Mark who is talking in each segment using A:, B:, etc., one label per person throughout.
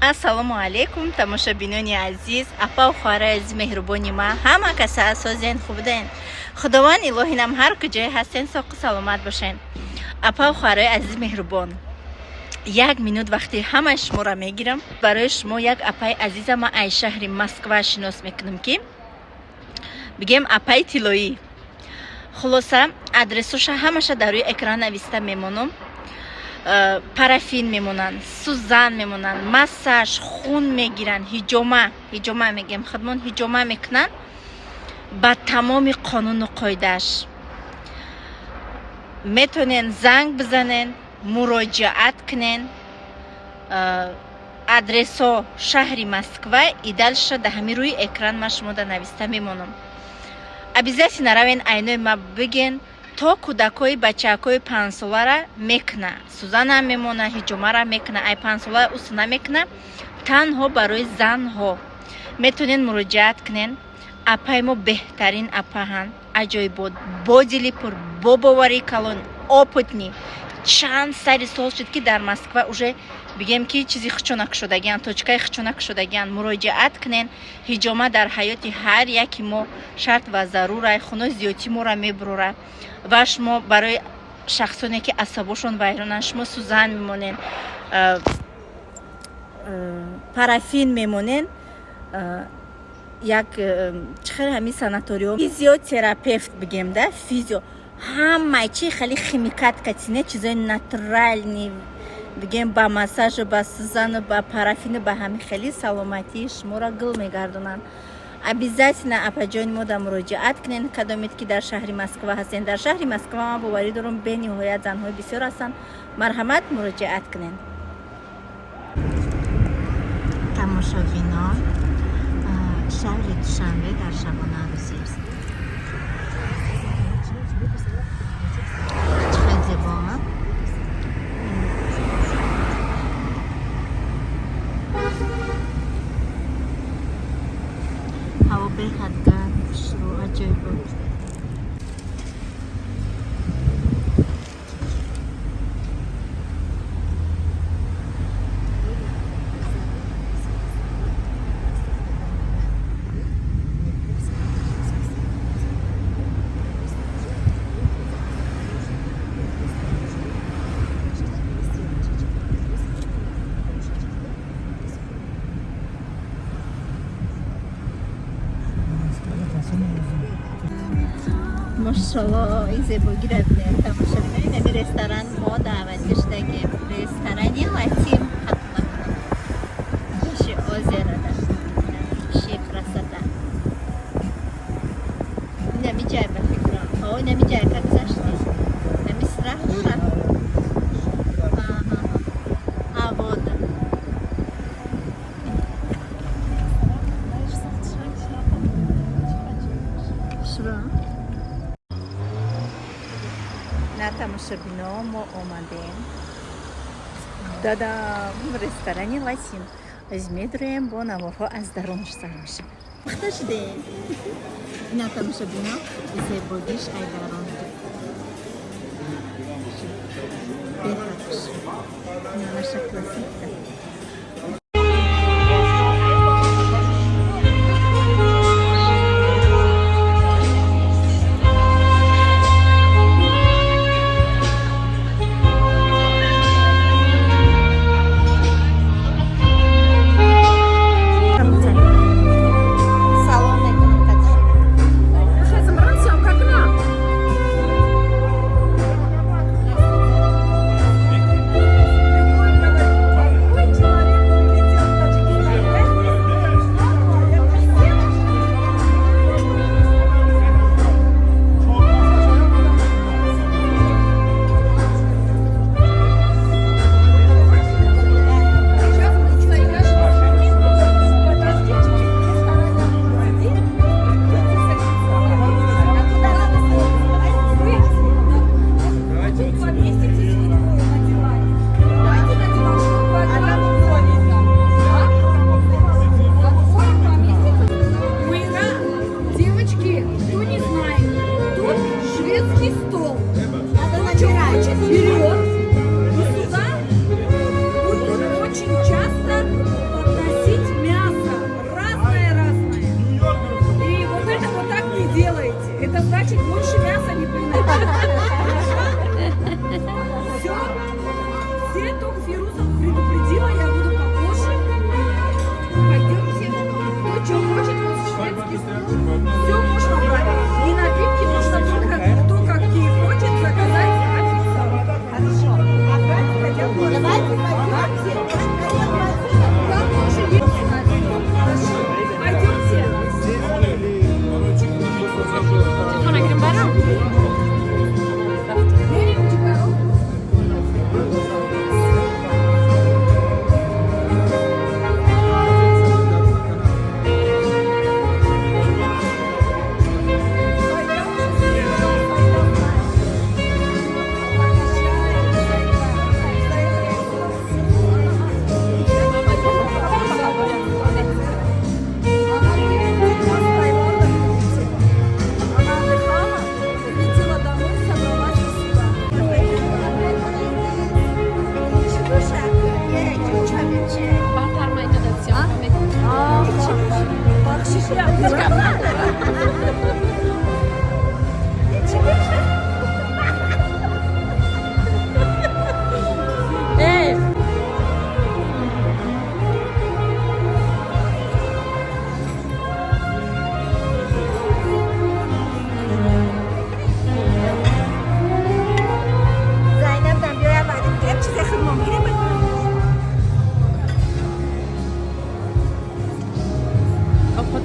A: ассалому алейкум тамошобинони азиз, апа ухара аз меҳрубони ма, ҳама каса асозен хубден. Худованд илоҳинам ҳар куҷое ҳастен соқу саломат бошен. Апа ухара азиз меҳрубон, 1 минут вақти ҳамаи шуморо мегирам. Барои шумо як апаи азизама аз шаҳри Москва шинос мекунам ки бигем апаи тиллоӣ. Хулоса адресоша ҳамаша дар рӯи экран нависта мемонам. Парафин мемонанд, сузан мемонанд, массаж, хун мегиранд, ҳиҷома мегем, хидмон ҳиҷома мекунанд ба тамоми қонуну қоидааш. Метонен занг бизанен, муроҷиат кунен. Адресо шаҳри Москва, идалша да ҳами рӯи экран ма шумода нависта мемонам. Обязательно равен айнои ма биген то кӯдакои бачаакои 5 солара мекуна. Сузана мемона, ҳиҷомара мекуна, ай 5 солара ус намекуна. Танҳо барои занҳо метонен муроҷиат кунен. Апаи мо беҳтарин апаҳанд, аҷоибот, бо дили пур, бо боварии калон, опытни. Чанд сари сол шуд ки дар Москва уже бигем ки чизи хучонак шудагианд, точкаи хучонак шудагианд. Муроҷиат кунен. Ҳиҷома дар ҳаёти ҳар яки мо шарт ва зарура, хуно зиёти моро мебурора. Ва шумо барои шахсоне ки асабошон вайронанд, шумо сузан мемонен, парафин мемонен, як чихел ҳами санаторио, физиотерапевт бигем да, физио, ҳамаи чи хали химикат катине, чизои натуральни бигем ба массажу, ба сузану, ба парафину, ба ҳами хели саломатии шуморо гул мегардонанд. Обязательно апаҷони мода муроҷиат кунен, кадомед ки дар шаҳри Москва ҳастен. Дар шаҳри Москва ма боварӣ дорам бениҳоят занҳои бисёр ҳастанд. Марҳамат, муроҷиат кунен. Тамошобинон, шаҳри Душанбе дар шабона рӯзӣ аст. Чихел зебоа. ҳаво беҳад гарм, хушрӯ, аҷоибот. Машалло, ин зебогиро бинед, тамоша бинед. Нами ресторан мо даъватӣ шудагем. Ресторани Латин хатма кунам. Боши озерада. Боши красота. Нами ҷай ба фикрам. Ой, нами ҷай как зашти. Нами страшно. А вот. Шура. На тамошобино мо омадем дадам ресторани Латин. Аз медроем бо наворҳо аз даронаш сар мешавад. Вақта шудем. На тамошобино зебогиш ай дарон. Беҳад хуш. Наша классика.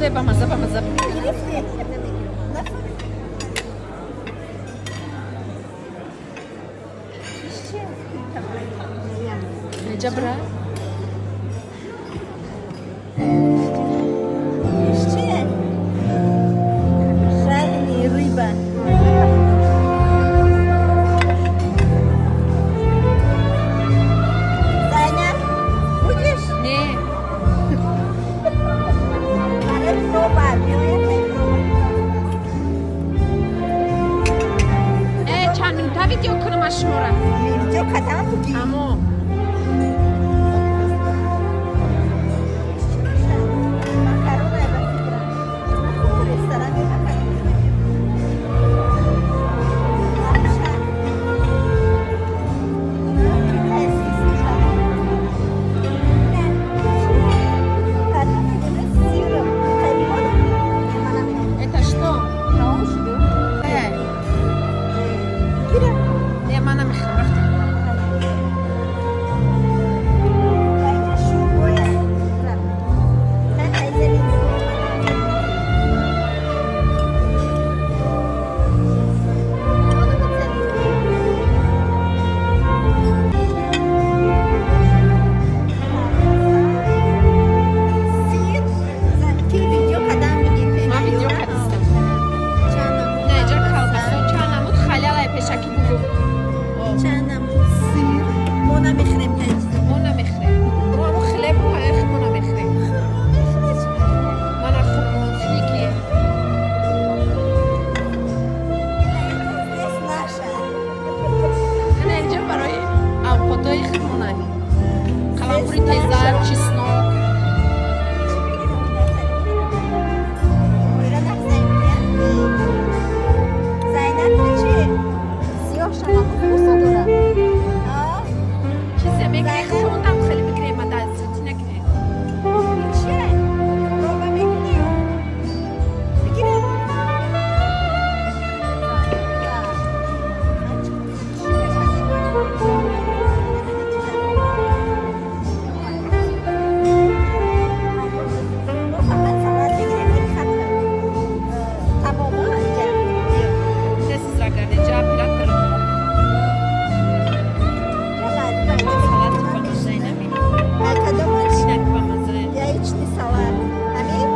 B: Дай бамаза, бамаза. Necə bura?
A: Жареная рыба. Зайнаб, будешь?
B: Ne? چند minutə video kırmaşım ora.
A: Video katan bugün.
B: Amo. Это что? Ne mana mıxır? Ma video kadısın. Necə kalbası? Çanamut xalyalay peşaki bugu. Mona mıxır. Mona mıxır bu ayaq mona mıxır. Mana xubun fliki. Necə baroy avpotoy xmonay. Kalambury tezar, çisnok. Çiz yemekleri ondan xeli bir krema da sütüne girin. Ne siz agar necə pilatır. Salat yapalım Zeynep'in. Sinek yapamazı.
A: Яичный салат. Амин.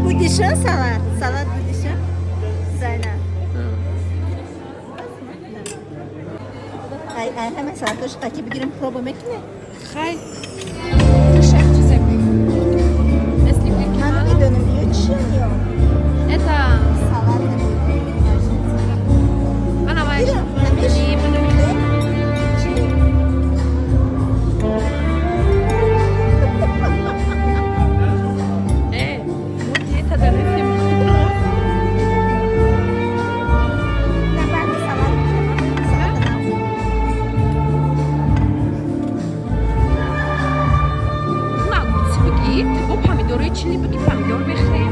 A: Bu dişin salat. Salat bu dişin. Zeynep. Ay, hemen salatı şu takip girin proba mekne.
B: Xay. Şef çizim. Eslik bir
A: Hanım bir dönüm yok.
B: Это
A: Salat.
B: ana var.
A: Biri,
B: İyi bunu. Ne kadar resim. Buna kutusu git. Bu pomidoru içini bir pomidor bekleyin.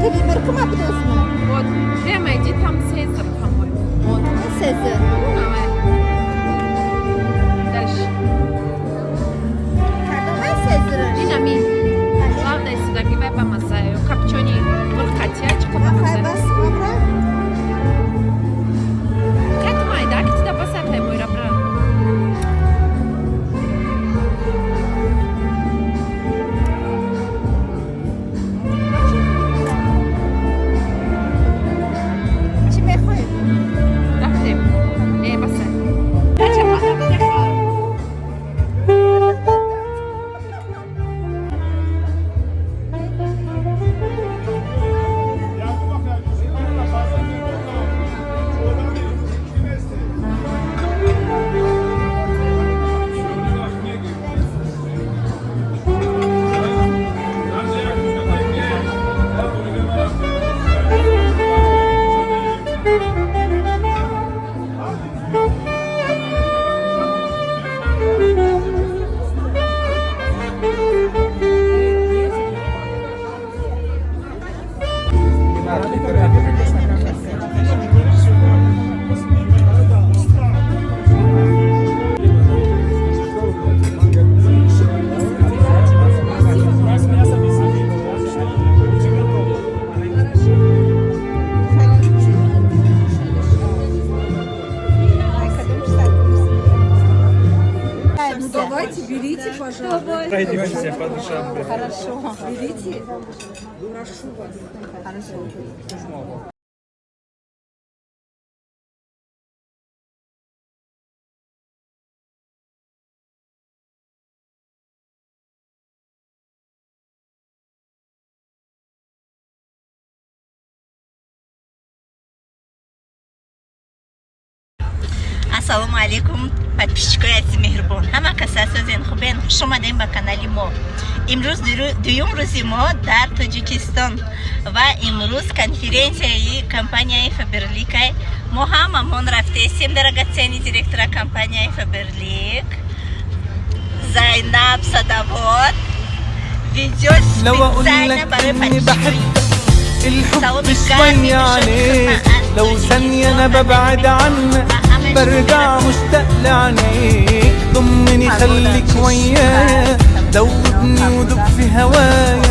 A: Ты выборку мабдос mu?
B: Вот, демейди там Цезарь, по-моему. Вот.
A: Sezin.
B: Давай. Дальше.
A: Kadın Sezin.
B: Динамит. Главное сюда гибай помазаю. Копченый муркатя, Давайте, берите, пожалуйста.
C: Пройдемся по душам.
A: Хорошо.
B: Берите. Прошу вас.
A: Хорошо. ассалому алейкум подписчикои азизи меҳрубон, ҳама каса азизен хубен, хуш омадем ба канали мо. имрӯз дуюм рӯзи мо дар Тоҷикистон ва имрӯз конференсияи компанияи Faberlic мо ҳамамон рафтесем. Драгоценни директора компанияи Faberlic Зайнаб Садовод видео специально барои подписчикои
D: الحب شوي عليك لو ثانية أنا ببعد عنك برجع مشتاق لعينيك ضمني خليك ويايا دوبني ودوب في هوايا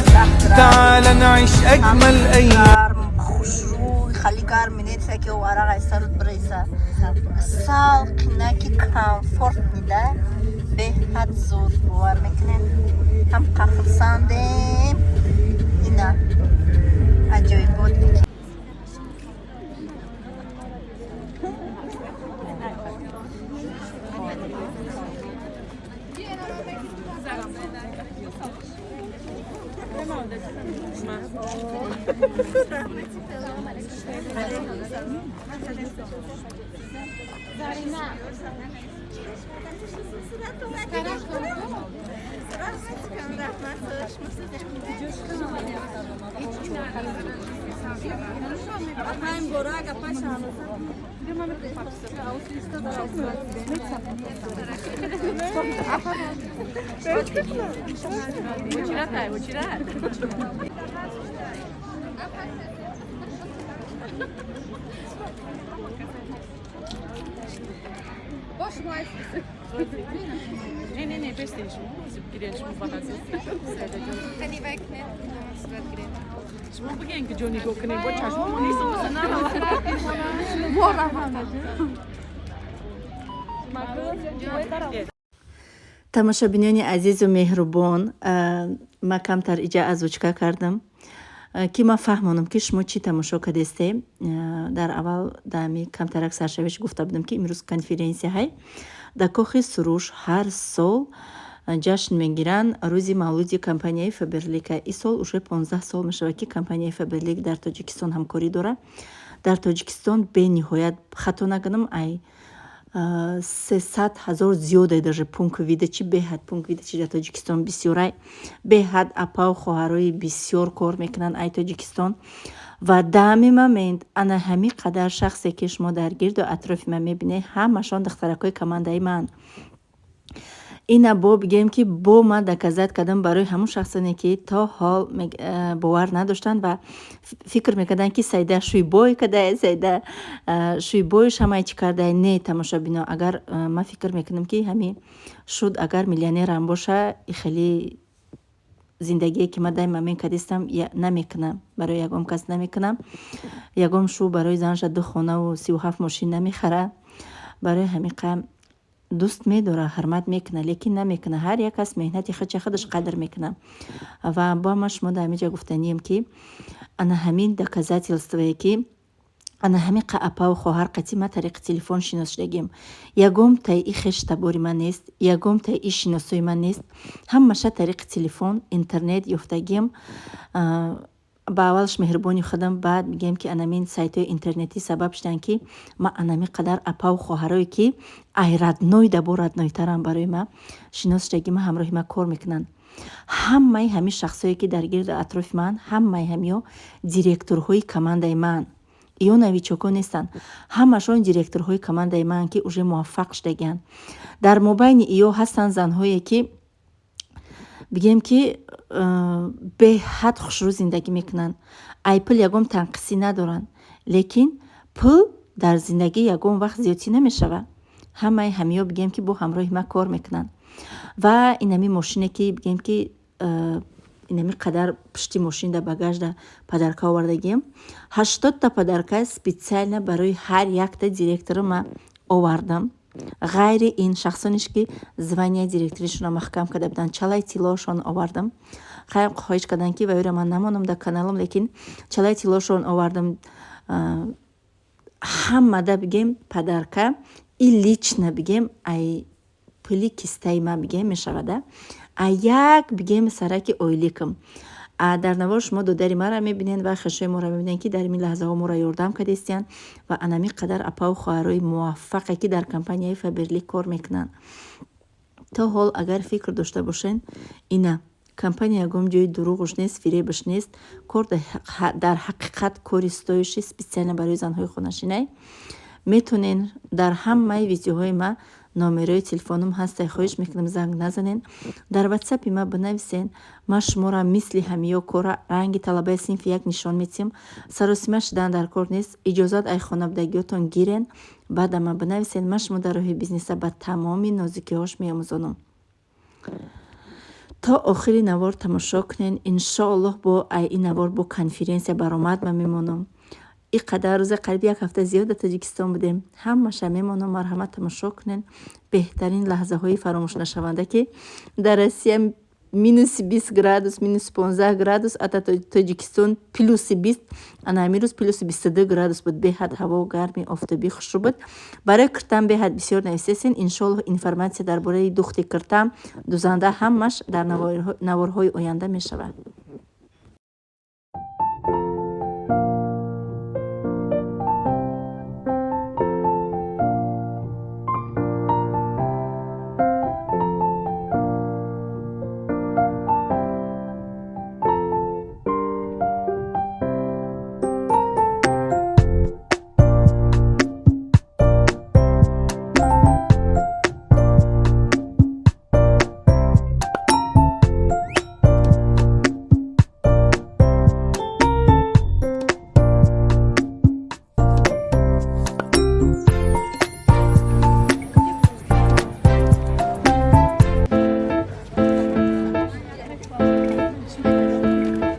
D: تعال نعيش أجمل أيام
A: خوشروی خیلی گرم نیست که ورق ایستاد بریسه سالقینه که کامفورت میده به حد زود باور میکنه هم قهر ساندیم اینا عجایب بود.
E: Nee, best niet. Ze beginnen met wat ze
B: Kan je weg, nee?
E: Ze moeten beginnen, Johnny go kunnen wat charge. Mama niet zo ze na.
A: тамошобинони азизу меҳрубон, ма камтар иҷа озвучка кардам ки ман фаҳмонам ки шумо чӣ тамошо кардесте. дар аввал дами камтарак саршавиш гуфта будам ки имрӯз конференсия ҳай дар кохи суруш ҳар сол ҷашн мегиранд рӯзи мавлуди компанияи Faberlic. ин сол уже 15 сол мешавад ки компанияи Faberlic дар Тоҷикистон ҳамкорӣ дорад. дар Тоҷикистон бениҳоят хато накунам ай 300,000 зиёда даже пункт видачи беҳад пункт видачи дар Тоҷикистон бисёрай беҳад апа хоҳарои бисёр кор мекунанд ай Тоҷикистон ва дами момент ана ҳами қадар шахсе ки шумо дар гирду атрофи ман мебинед ҳамашон духтаракои командаи ман. ина бо бигем ки бо ман доказат кардам барои ҳамон шахсоне ки то ҳол бовар надоштанд ва фикр мекарданд ки сайда шӯйбой кадай сайда шӯйбои шамай чӣ кардай. не тамошобино, агар ман фикр мекардам ки ҳами шуд агар миллионерам боша хеле зиндагие ки ман дайма мекардистам намекунам, барои ягон кас намекунам. ягон шу барои занша 2 хонаву 37 мошин намехара. барои ҳамиқа дӯст медора, ҳурмат мекуна, лекин намекуна. ҳар як кас меҳнати худша худаш қадр мекуна. ва ба ма шумо дар ҳамиҷа гуфтанием ки ана ҳамин доказательствое ки ана ҳамиқа апа ва хоҳар қати ма тариқи телефон шинос шудагим. ягом тай и хештабори ман нест, ягом тай и шиносои ман нест. ҳамаша тариқи телефон интернет ёфтагим. ба аввалш меҳрубони худам, баъд мигем ки анамин сайтҳои интернетӣ сабаб шуданд ки ма анами қадар апаву хоҳарое ки ай радной дабо раднойтарам барои ма шинос шудаги ма ҳамроҳи ма кор мекунанд. ҳамаи ҳамин шахсое ки дар гирду атрофи ман, ҳамаи ҳамиё директорҳои командаи ман, ё новичокон нестанд, ҳамашон директорҳои командаи ман ки уже муваффақ шудагианд. дар мобайни иё ҳастанд занҳое ки бигем ки беҳад хушрӯ зиндагӣ мекунанд. ай пул ягон танқисӣ надоранд, лекин пул дар зиндагӣ ягон вақт зиёдӣ намешавад. ҳамаи ҳамиё бигем ки бо ҳамроҳи ма кор мекунанд. ва инами мошине ки бигем ки инами қадар пушти мошин да багаж да падарка овардагием, 80 та падарка специально барои ҳар якта директора ма овардам. ғайри ин шахсониш ки звания директоришона маҳкам карда буданд чалаи тиллоашон овардам. Хайм хоҳиш карданд ки вайра ман намонам дар каналам, лекин чалаи тиллоашон овардам. ҳамада бигем падарка и лично бигем ай пули кистаи ма бигем мешавада а як бигем сараки ойликам. дар навор шумо додари мара мебинен ва хешои мора мебинен ки дар ин лаҳзаҳо мора ёрдам кардестиян ва анами қадар апау хоҳарои муваффақе ки дар компанияи Фаберли кор мекунанд. То ҳол агар фикр дошта бошен ина компания ягон ҷои дурӯғуш нест, фиребаш нест, кор дар ҳақиқат кори стоиши специально барои занҳои хонашинай. Метонен дар ҳамаи видеоҳои ма номерои телефонум ҳастай, хоҳиш мекунам занг назанен. Дар ватсапи ма бинависен, ма шуморо мисли ҳамиё кора ранги талабаи синфи як нишон метиҳам. Саросима шудан дар кор нест. Иҷозат ай хонавдагиётон гирен. Баъда ма бинависен, ма шумо дар роҳи бизнеса ба тамоми нозикиҳош меомӯзонам. То охири навор тамошо кунен. Иншоаллоҳ бо ин навор бо конференсия баромад ма мемонам. ин қадар рӯзе қариби як ҳафта зиёд дар Тоҷикистон будем. Ҳамаша мемонам, марҳамат тамошо кунен. Беҳтарин лаҳзаҳои фаромӯшнашаванда ки дар Россия минуси 20 градус, минуси 15 градус, а дар Тоҷикистон плюси 20, ана ҳамин рӯз плюси 22 градус буд. Беҳад ҳаво гарми, офтобӣ хушрӯб буд. Барои киртам беҳад бисёр нависесин. Иншоаллоҳ информатсия дар бораи духти киртам, дузанда ҳамаш дар наворҳои оянда мешавад.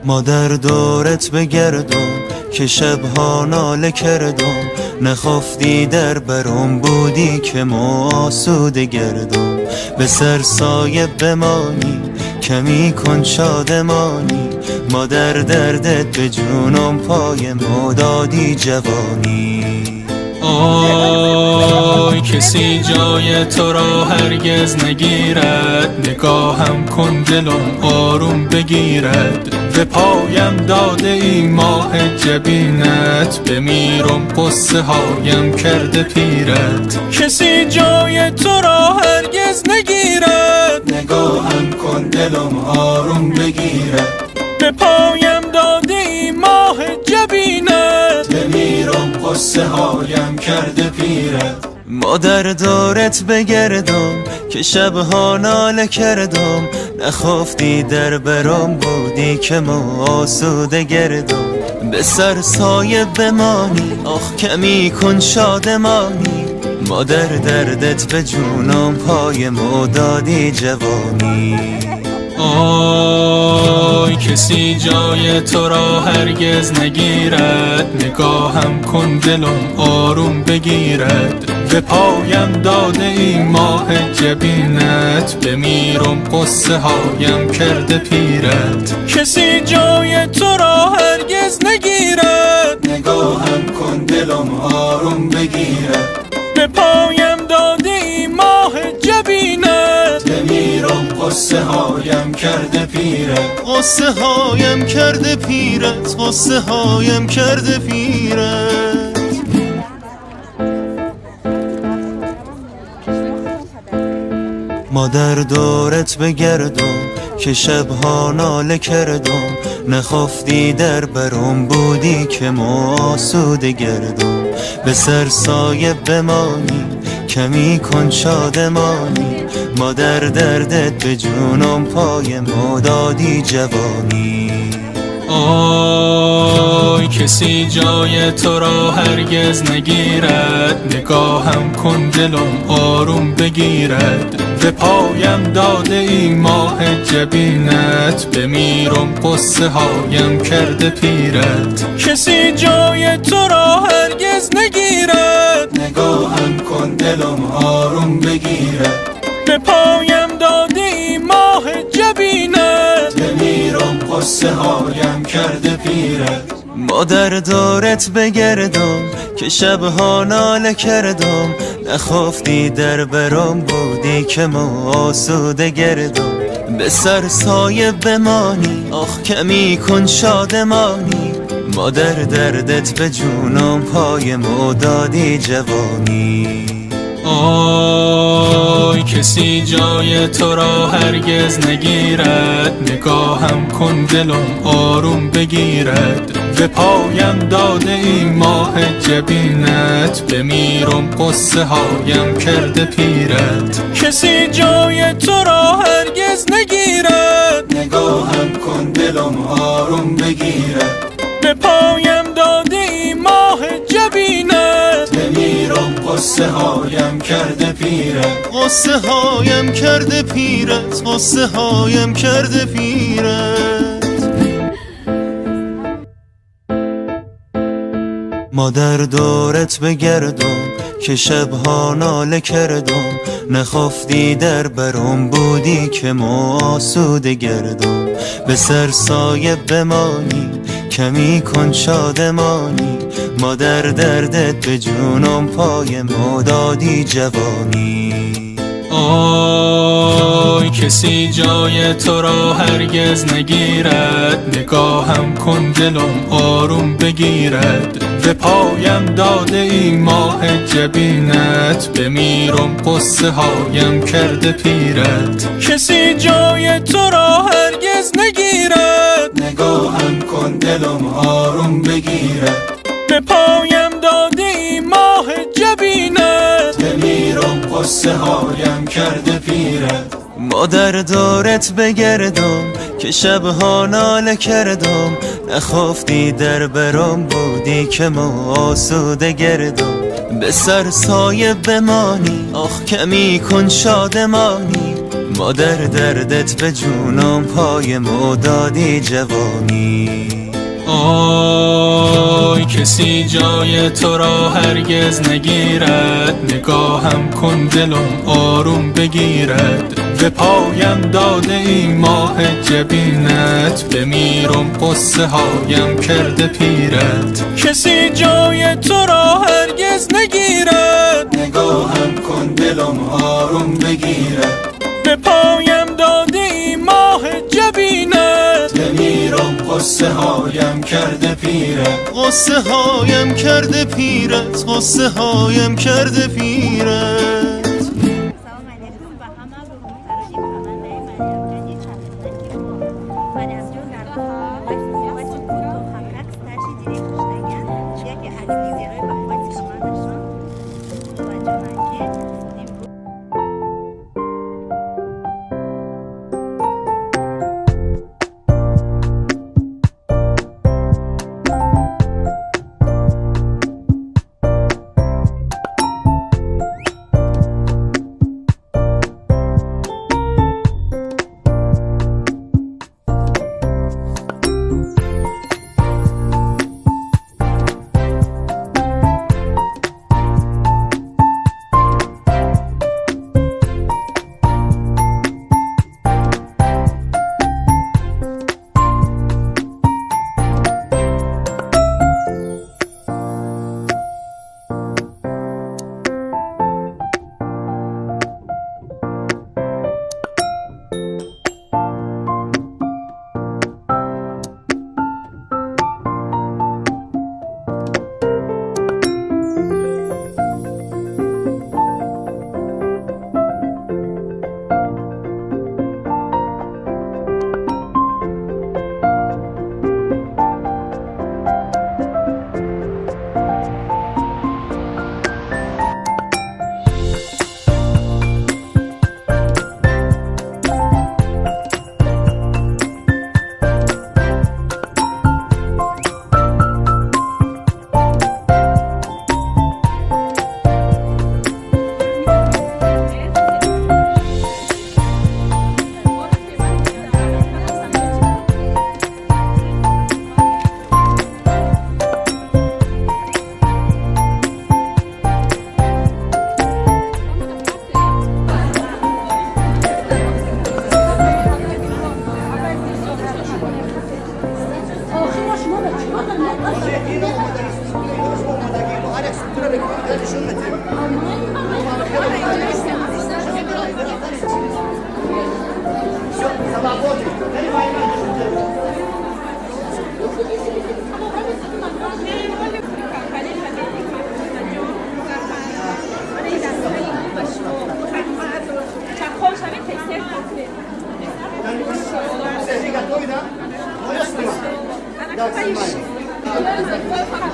C: ما در دورت بگردم که شبها ناله کردم نخفتی در برام بودی که ما آسوده گردم به سر سایه بمانی کمی کن شادمانی ما در دردت به جونم پای ما دادی جوانی
F: آی کسی جای تو را هرگز نگیرد نگاهم کن دلم آروم بگیرد به پایم داده ای ماه جبینت بمیرم قصه هایم کرده پیرت کسی جای تو را هرگز نگیرد
C: نگاهم کن دلم آروم بگیرد
F: به پایم داده ای ماه جبینت
C: بمیرم قصه هایم کرده پیرت ما در دورت بگردم که شبها ناله کردم نخفتی در برام بودی که ما آسوده گردم به سر سایه بمانی آخ کمی کن شادمانی ما در دردت به جونم پای ما دادی جوانی
F: آی کسی جای تو را هرگز نگیرد نگاهم کن دلم آروم بگیرد به پایم داده ای ماه جبینت بمیرم قصه هایم کرده پیرت کسی جای تو را هرگز نگیرد
C: نگاهم کن دلم آروم بگیرد
F: به پایم داده ای ماه جبینت
C: بمیرم قصه هایم کرده پیرت قصه هایم کرده پیرت قصه هایم کرده پیرت ما در دورت بگردم که شبها ناله کردم نخفتی در برام بودی که ما آسوده گردم به سر سایه بمانی کمی کن شادمانی ما در دردت به جونم پای ما دادی جوانی
F: آی کسی جای تو را هرگز نگیرد نگاهم کن دلم آروم بگیرد به پایم داده ای ماه جبینت بمیرم قصه هایم کرده پیرت کسی جای تو را هرگز نگیرد
C: نگاهم کن دلم آروم بگیرد
F: به پایم داده ای ماه جبینت
C: بمیرم قصه هایم کرده پیرت مادر دارت بگردم که شبها ناله کردم نخوفتی در برام بودی که ما آسوده گردم به سر سایه بمانی آخ کمی کن شادمانی مادر دردت به جونم پای ما دادی جوانی
F: آی کسی جای تو را هرگز نگیرد نگاهم کن دلم آروم بگیرد به پایم داده ای ماه جبینت بمیرم قصه هایم کرده پیرت کسی جای تو را هرگز نگیرد
C: نگاهم کن دلم آروم بگیرد
F: به پایم داده ای ماه جبینت
C: بمیرم قصه هایم کرده پیرت قصه هایم کرده پیرت قصه هایم کرده پیرت مادر دارت بگردم که شبها ناله کردم نخوفتی در برام بودی که ما آسوده گردم به سر سایه بمانی کمی کن شادمانی مادر دردت به جونم پای ما دادی جوانی
F: آی کسی جای تو را هرگز نگیرد نگاهم کن دلم آروم بگیرد به پایم داده ای ماه جبینت بمیرم قصه هایم کرده پیرت کسی جای تو را هرگز نگیرد
C: نگاهم کن دلم آروم بگیرد
F: به پایم داده ای ماه جبینت
C: بمیرم قصه هایم کرده پیرت مادر دارت بگردم که شبها ناله کردم نخوفتی در برام بودی که ما آسوده گردم به سر سایه بمانی آخ کمی کن شادمانی مادر دردت به جونم پای ما دادی جوانی
F: آی کسی جای تو را هرگز نگیرد نگاهم کن دلم آروم بگیرد به پایم داده ای ماه جبینت بمیرم قصه هایم کرده پیرت کسی جای تو را هرگز نگیرد
C: نگاهم کن دلم آروم بگیرد
F: به پایم داده ای ماه جبینت
C: بمیرم قصه هایم کرده پیرت قصه هایم کرده پیرت قصه هایم کرده پیرت
B: That's mine.